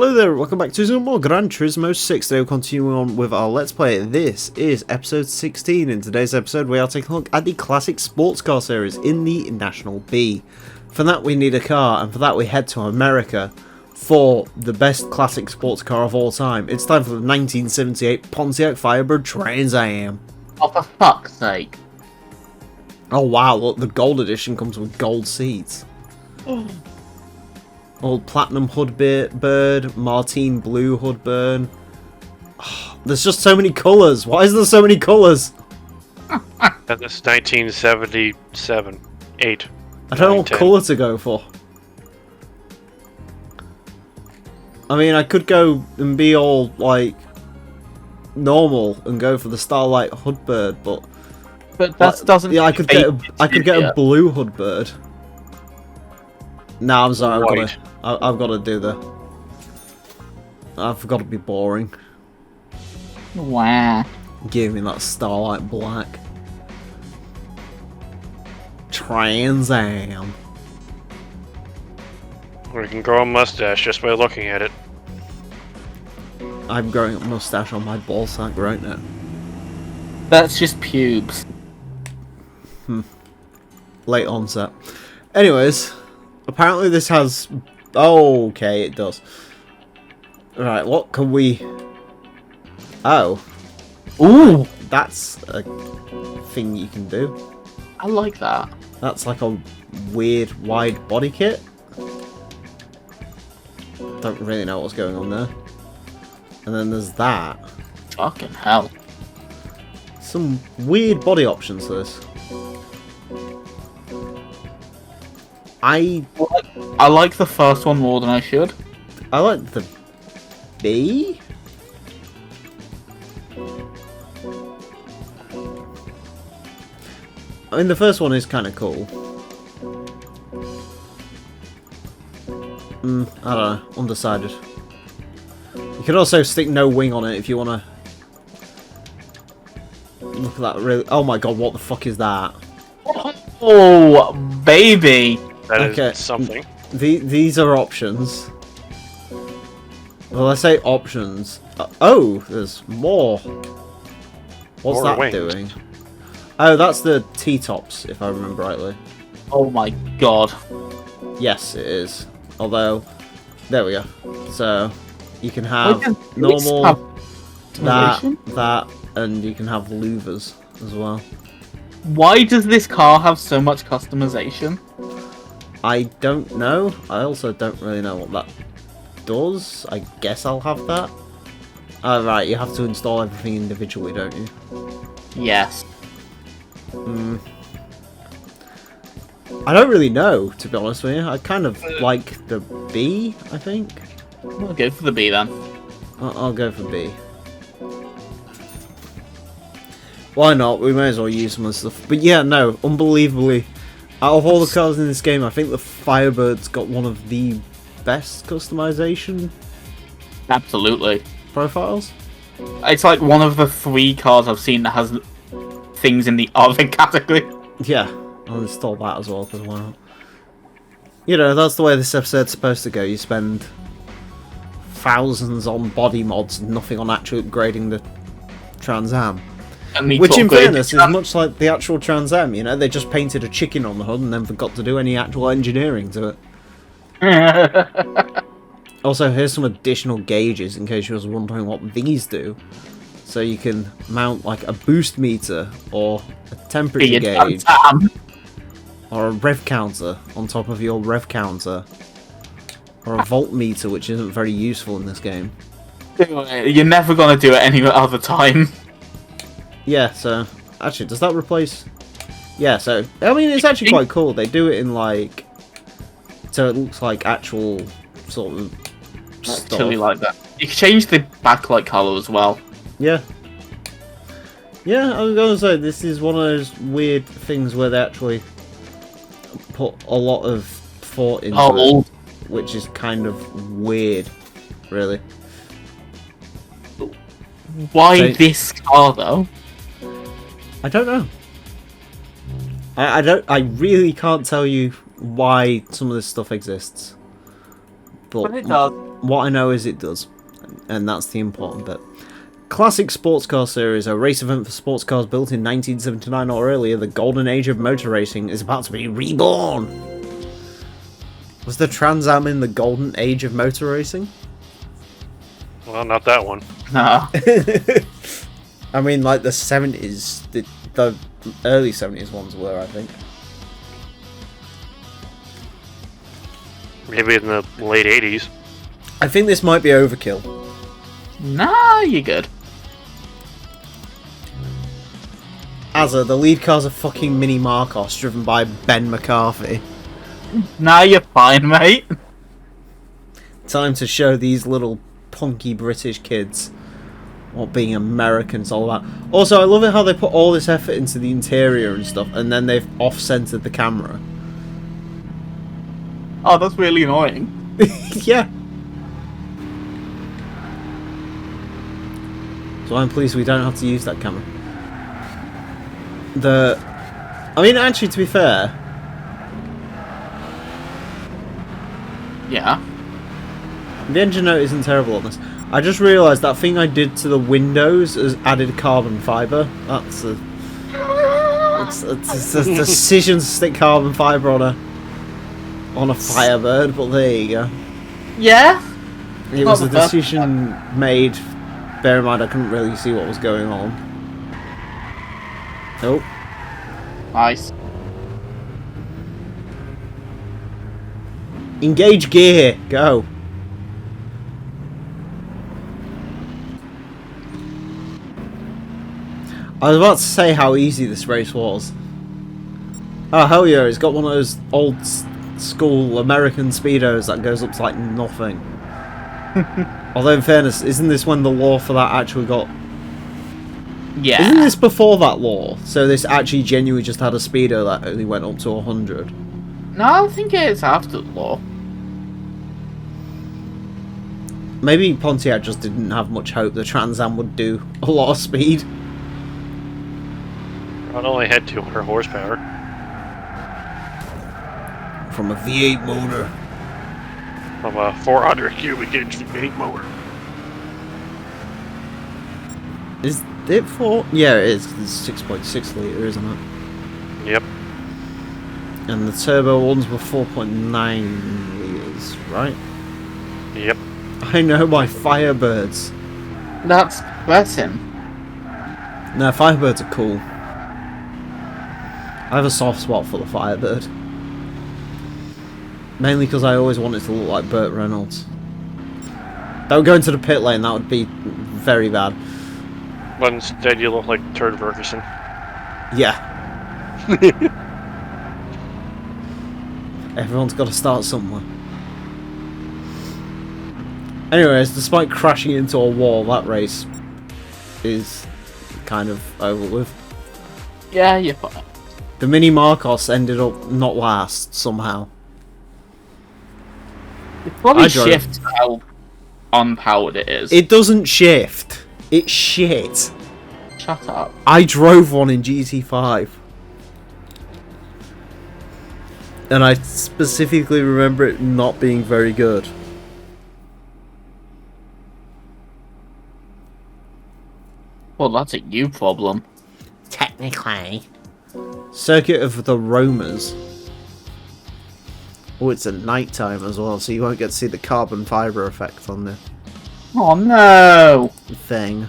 Hello there, welcome back to some more Gran Turismo 6. Today we'll continue on with our Let's Play. This is episode 16. In today's episode we are taking a look at the classic sports car series in the National B. For that we need a car, and for that we head to America for the best classic sports car of all time. It's time for the 1978 Pontiac Firebird Trans Am. Oh, for fuck's sake. Oh wow, look, the gold edition comes with gold seats. Old platinum hoodbird, Martine blue hoodbird. Oh, there's just so many colours. Why is there so many colours? That's 1977, 8. I don't know what 10. colour to go for. I mean, I could go and be all like normal and go for the Starlight hoodbird, but that doesn't. yeah, I could get a blue hoodbird. Nah, I'm sorry. I've got to do the. I've got to be boring. Wow. Give me that Starlight black. Trans Am. Or you can grow a mustache just by looking at it. I'm growing a mustache on my ballsack right now. That's just pubes. Late onset. Anyways, apparently this has... Oh, okay, it does. Right, what can we... Oh. Ooh! That's a thing you can do. I like that. That's like a weird wide body kit. Don't really know what's going on there. And then there's that. Fucking hell. Some weird body options to this. I like the first one more than I should. I like the B. I mean, the first one is kind of cool. I don't know, undecided. You could also stick no wing on it if you want to. Look at that, really. Oh my god, what the fuck is that? Oh, baby! That is something. These are options. Well, I say options. Oh, there's more. What's More that wings. doing? Oh, that's the T-tops, if I remember rightly. Oh my god. Yes, it is. Although, there we go. So, you can have Have normal, customization? that, and you can have louvers as well. Why does this car have so much customization? I don't know. I also don't really know what that does. I guess I'll have that. Oh, right, you have to install everything individually, don't you? Yes. I don't really know, to be honest with you. I kind of like the B, I think. We'll go for the B then. I'll go for B. Why not? We may as well use some of the stuff. But yeah, no, unbelievably, out of all the cars in this game, I think the Firebird's got one of the best customization Absolutely. profiles. It's like one of the 3 cars I've seen that has things in the other category. Yeah, I'll install that as well, because why not? You know, that's the way this episode's supposed to go. You spend thousands on body mods and nothing on actually upgrading the Trans Am. Which, in fairness, is much like the actual Trans Am, you know? They just painted a chicken on the hood and then forgot to do any actual engineering to it. Also, here's some additional gauges in case you was wondering what these do. So you can mount, like, a boost meter, or a temperature gauge, or a rev counter on top of your rev counter, or a voltmeter, which isn't very useful in this game. You're never gonna do it any other time. Yeah, so, actually, does that replace... Yeah, so, I mean, it's actually quite cool. They do it in, like... So it looks like actual sort of stuff. Actually like that. You can change the backlight colour as well. Yeah. Yeah, I was going to say, this is one of those weird things where they actually put a lot of thought into it, which is kind of weird, really. Why this car, though? I don't know. I really can't tell you why some of this stuff exists. But it does. what I know is it does, and that's the important bit. Classic Sports Car Series, a race event for sports cars built in 1979 or earlier, the golden age of motor racing is about to be reborn. Was the Trans Am in the golden age of motor racing? Well, not that one. No. I mean, like the 70s, the early 70s ones were, I think. Maybe in the late 80s. I think this might be overkill. Nah, you're good. Azza, the lead car's a fucking Mini Marcos driven by Ben McCarthy. Nah, you're fine, mate. Time to show these little punky British kids what being American's all about. Also, I love it how they put all this effort into the interior and stuff, and then they've off-centered the camera. Oh, that's really annoying. Yeah. So I'm pleased we don't have to use that camera. I mean, actually, to be fair... Yeah. The engine note isn't terrible on this. I just realised that thing I did to the windows has added carbon fibre. That's a... It's a decision to stick carbon fibre on a Firebird, but there you go. Yeah? It was a decision made. Bear in mind, I couldn't really see what was going on. Nope. Nice. Engage gear. Go. I was about to say how easy this race was. Oh, hell yeah, it's got one of those old school American speedos that goes up to like nothing. Although in fairness, isn't this when the law for that actually got... Yeah. Isn't this before that law? So this actually genuinely just had a speedo that only went up to 100. No, I think it's after the law. Maybe Pontiac just didn't have much hope the Trans Am would do a lot of speed. It only had 200 horsepower. From a V8 motor. From a 400 cubic inch V8 motor. Is it 4? Yeah, it is. It's 6.6 litre, isn't it? Yep. And the turbo ones were 4.9 litres, right? Yep. I know my Firebirds. That's him. No, Firebirds are cool. I have a soft spot for the Firebird. Mainly because I always want it to look like Burt Reynolds. Don't go into the pit lane, that would be very bad. But instead you look like Turd Ferguson. Yeah. Everyone's got to start somewhere. Anyways, despite crashing into a wall, that race is kind of over with. Yeah, you're fine. The Mini Marcos ended up not last, somehow. It probably I drove. shifts how unpowered it is. It doesn't shift. It's shit. Shut up. I drove one in GT5. And I specifically remember it not being very good. Well, that's a you problem. Technically. Circuit of the Romers. Oh, it's at night time as well, so you won't get to see the carbon fibre effect on the Oh no! thing.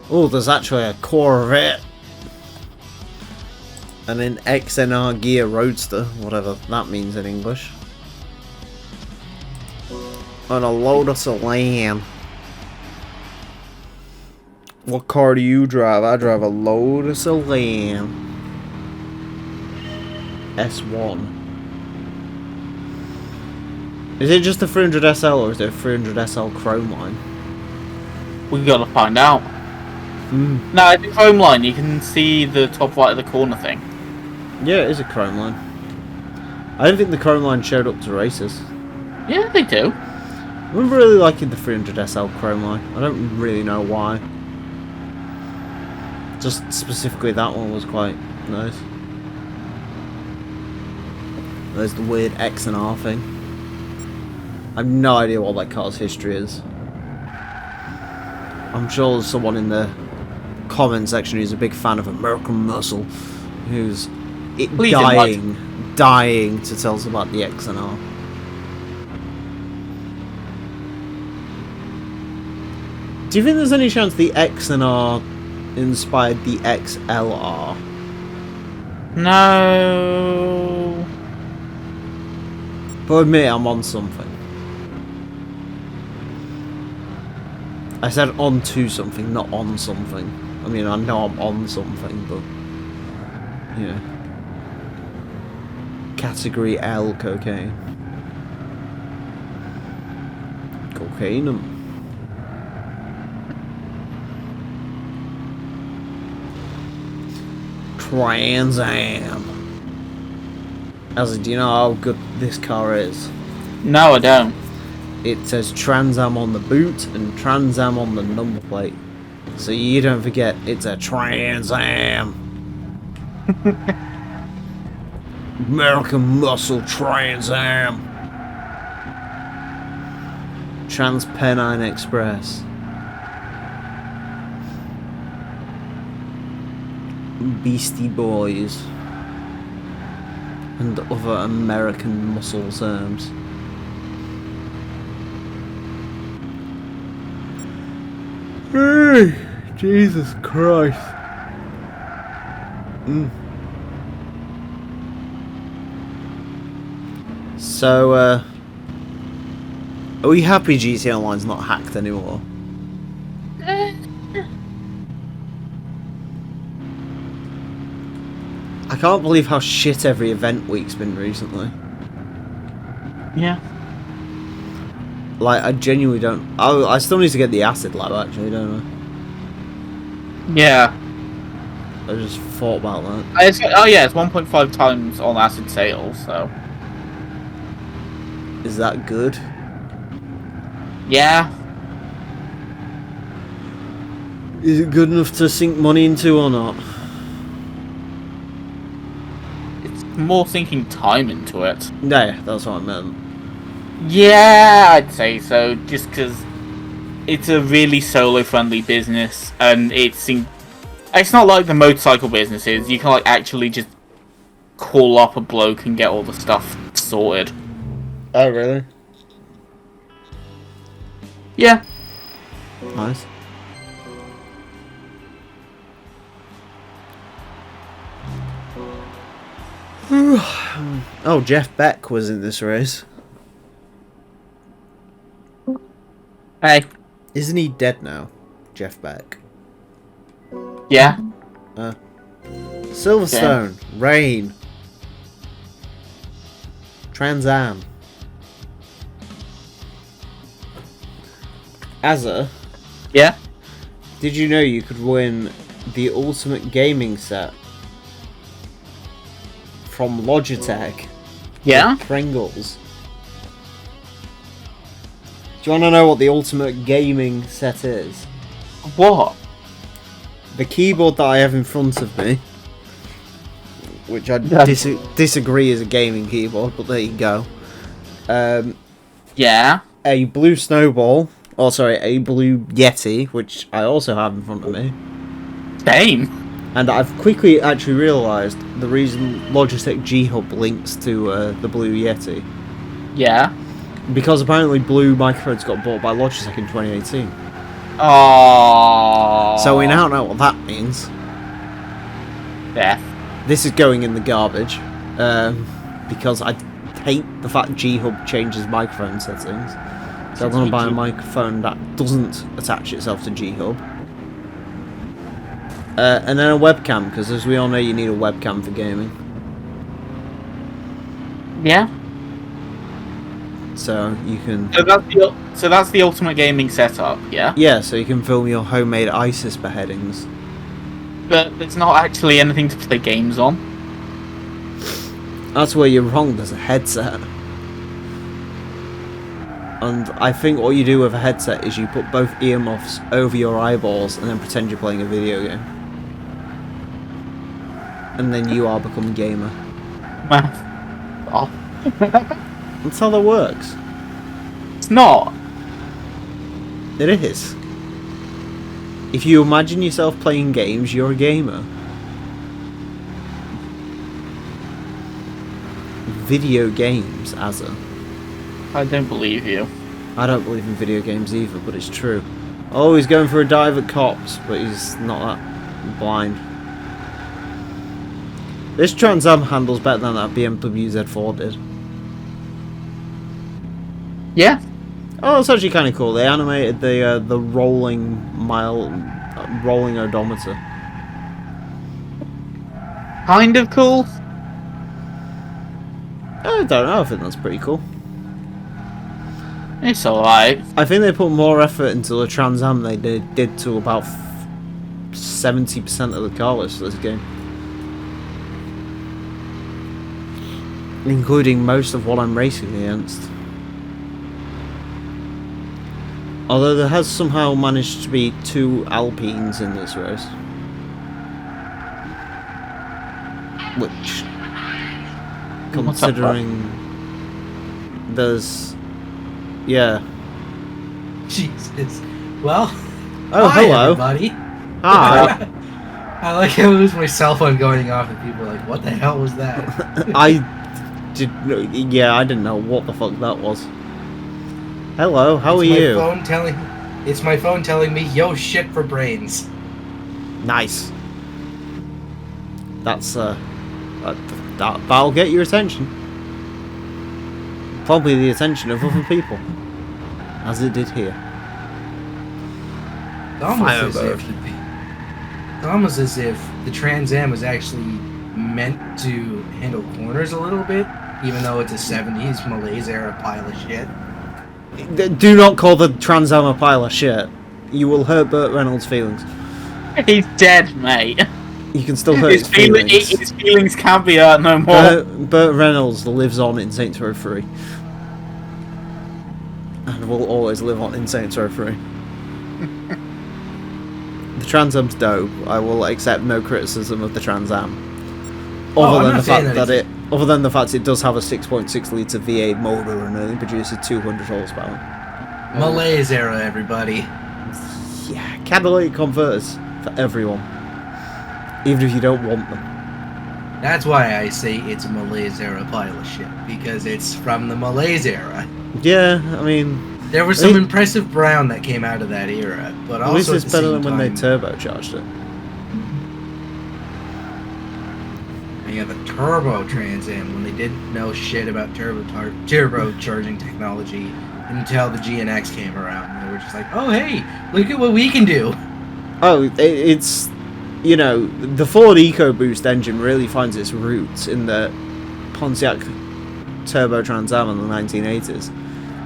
Oh, there's actually a Corvette. And an XNR Gear Roadster, whatever that means in English. And a Lotus Elan. What car do you drive? I drive a Lotus Elan. S1. Is it just the 300 SL or is it a 300 SL Chrome line? We gotta find out. No, it's a chrome line. You can see the top right of the corner thing. Yeah, it is a Chrome line. I don't think the Chrome line showed up to races. Yeah, they do. I remember really liking the 300 SL Chrome line. I don't really know why. Just specifically that one was quite nice. There's the weird X and R thing. I have no idea what that car's history is. I'm sure there's someone in the comment section who's a big fan of American Muscle, who's dying to tell us about the X and R. Do you think there's any chance the X and R inspired the XLR? No. But admit I'm on something. I said on to something, not on something. I mean, I know I'm on something, but... you know. Category L cocaine. Cocainum. Trans Am. Azzy, do you know how good this car is? No, I don't. It says Trans Am on the boot and Trans Am on the number plate. So you don't forget, it's a Trans Am. American Muscle Trans Am. Trans Pennine Express. Beastie Boys. And other American muscle terms. Hey, Jesus Christ. So, are we happy GT Online's not hacked anymore? I can't believe how shit every event week's been recently. Yeah. Like, I genuinely don't... I still need to get the Acid Lab, actually, don't I? Yeah. I just thought about that. It's 1.5 times on acid sales, so... Is that good? Yeah. Is it good enough to sink money into or not? It's more sinking time into it. Yeah, that's what I meant. Yeah, I'd say so, just because it's a really solo-friendly business, and it's not like the motorcycle businesses. You can like actually just call up a bloke and get all the stuff sorted. Oh, really? Yeah. Nice. Oh, Jeff Beck was in this race. Hey. Isn't he dead now, Jeff Beck? Yeah. Silverstone, Rain, Trans Am. Azza, Yeah. did you know you could win the ultimate gaming set from Logitech? Yeah. with Pringles. Do you want to know what the ultimate gaming set is? What? The keyboard that I have in front of me, which I disagree is a gaming keyboard, but there you go. Yeah. A blue snowball, or sorry, a blue Yeti, which I also have in front of me. Same. And I've quickly actually realised the reason Logitech G-Hub links to the blue Yeti. Yeah. Because apparently blue microphones got bought by Logitech in 2018. Oh. So we now know what that means. Death. This is going in the garbage. Because I hate the fact G-Hub changes microphone settings. So I'm going to buy a microphone that doesn't attach itself to G-Hub. And then a webcam, because as we all know, you need a webcam for gaming. Yeah. So you can... So that's the ultimate gaming setup, yeah? Yeah, so you can film your homemade ISIS beheadings. But there's not actually anything to play games on. That's where you're wrong, there's a headset. And I think what you do with a headset is you put both earmuffs over your eyeballs and then pretend you're playing a video game. And then you are become a gamer. Oh. That's how that works. It's not. It is. If you imagine yourself playing games, you're a gamer. Video games, as a... I don't believe you. I don't believe in video games either, but it's true. Oh, he's going for a dive at cops, but he's not that blind. This Trans Am handles better than that BMW Z4 did. Yeah. Oh, it's actually kind of cool. They animated the rolling rolling odometer. Kind of cool. I don't know. I think that's pretty cool. It's alright. I think they put more effort into the Trans Am than they did to about 70% of the car list for this game. Including most of what I'm racing against. Although there has somehow managed to be 2 Alpines in this race. Which, considering there's... Yeah. Jesus. Well, Oh, hi, hello. everybody. Hi. I like how it was my cell phone going off and people are like, what the hell was that? I didn't know what the fuck that was. Hello, how are you? It's my phone telling me, yo, shit for brains. Nice. That's that'll get your attention. Probably the attention of other people, as it did here. It's almost as if the Trans Am was actually meant to handle corners a little bit, even though it's a 70s Malaise era pile of shit. Do not call the Trans Am a pile of shit. You will hurt Burt Reynolds' feelings. He's dead, mate. You can still hurt his feelings. His feelings can't be hurt no more. Burt Reynolds lives on in Saints Row 3. And will always live on in Saints Row 3. The Trans Am's dope. I will accept no criticism of the Trans Am. Other than the fact it does have a 6.6 litre V8 motor and only produces 200 horsepower. Malaise era, everybody. Yeah, catalytic converters for everyone. Even if you don't want them. That's why I say it's a Malaise era pile of shit, because it's from the Malaise era. Yeah, I mean... There was some impressive brown that came out of that era, but at least also it's better than when they turbocharged it. And you have a turbo Trans Am when they didn't know shit about turbocharging technology until the GNX came around. And they were just like, oh hey, look at what we can do. Oh, it's... You know, the Ford EcoBoost engine really finds its roots in the Pontiac Turbo Trans Am in the 1980s.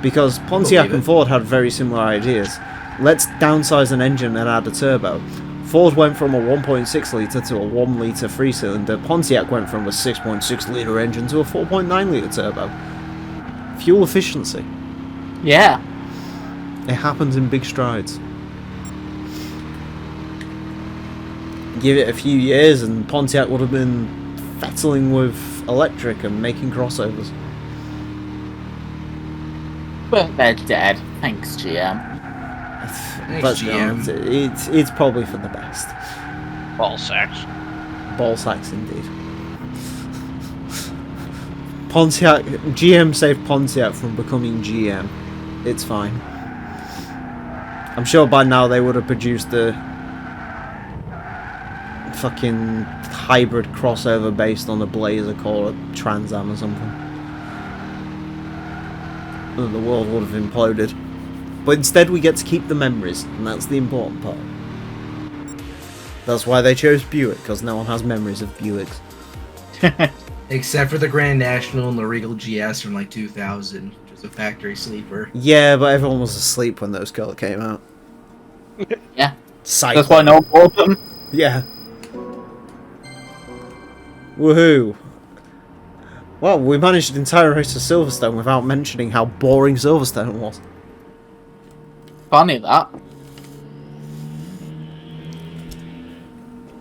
Because Pontiac and Ford had very similar ideas. Let's downsize an engine and add a turbo. Ford went from a 1.6 litre to a 1 litre 3-cylinder. Pontiac went from a 6.6 litre engine to a 4.9 litre turbo. Fuel efficiency. Yeah. It happens in big strides. Give it a few years and Pontiac would have been fettling with electric and making crossovers. But they're dead. Thanks, GM. But no, it's probably for the best. Ball sacks. Ball sacks indeed. Pontiac, GM saved Pontiac from becoming GM. It's fine. I'm sure by now they would have produced the fucking hybrid crossover based on a Blazer called a Trans Am or something. And the world would have imploded. But instead we get to keep the memories, and that's the important part. That's why they chose Buick, because no one has memories of Buicks. Except for the Grand National and the Regal GS from like 2000, which was a factory sleeper. Yeah, but everyone was asleep when those cars came out. Yeah. Cycle. That's why no one bought them. Yeah. Woohoo. Well, we managed an entire race of Silverstone without mentioning how boring Silverstone was. Funny that.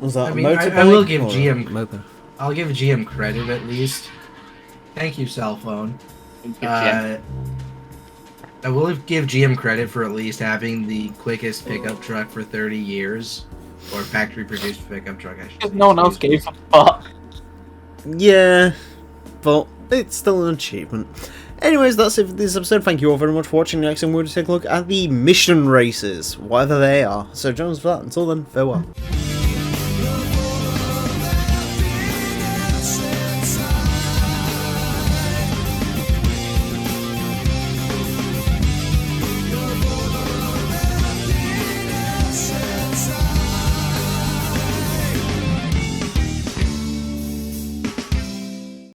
Was that I a mean, motorbike? I will give or GM a moped? I'll give GM credit at least. Thank you, cell phone. Good gem. I will give GM credit for at least having the quickest pickup truck for 30 years. Or factory-produced pickup truck, I should say. No one else gave a fuck. Yeah, but it's still an achievement. Anyways, that's it for this episode. Thank you all very much for watching. Next time we're going to take a look at the mission races, whatever they are. So join us for that. Until then, farewell.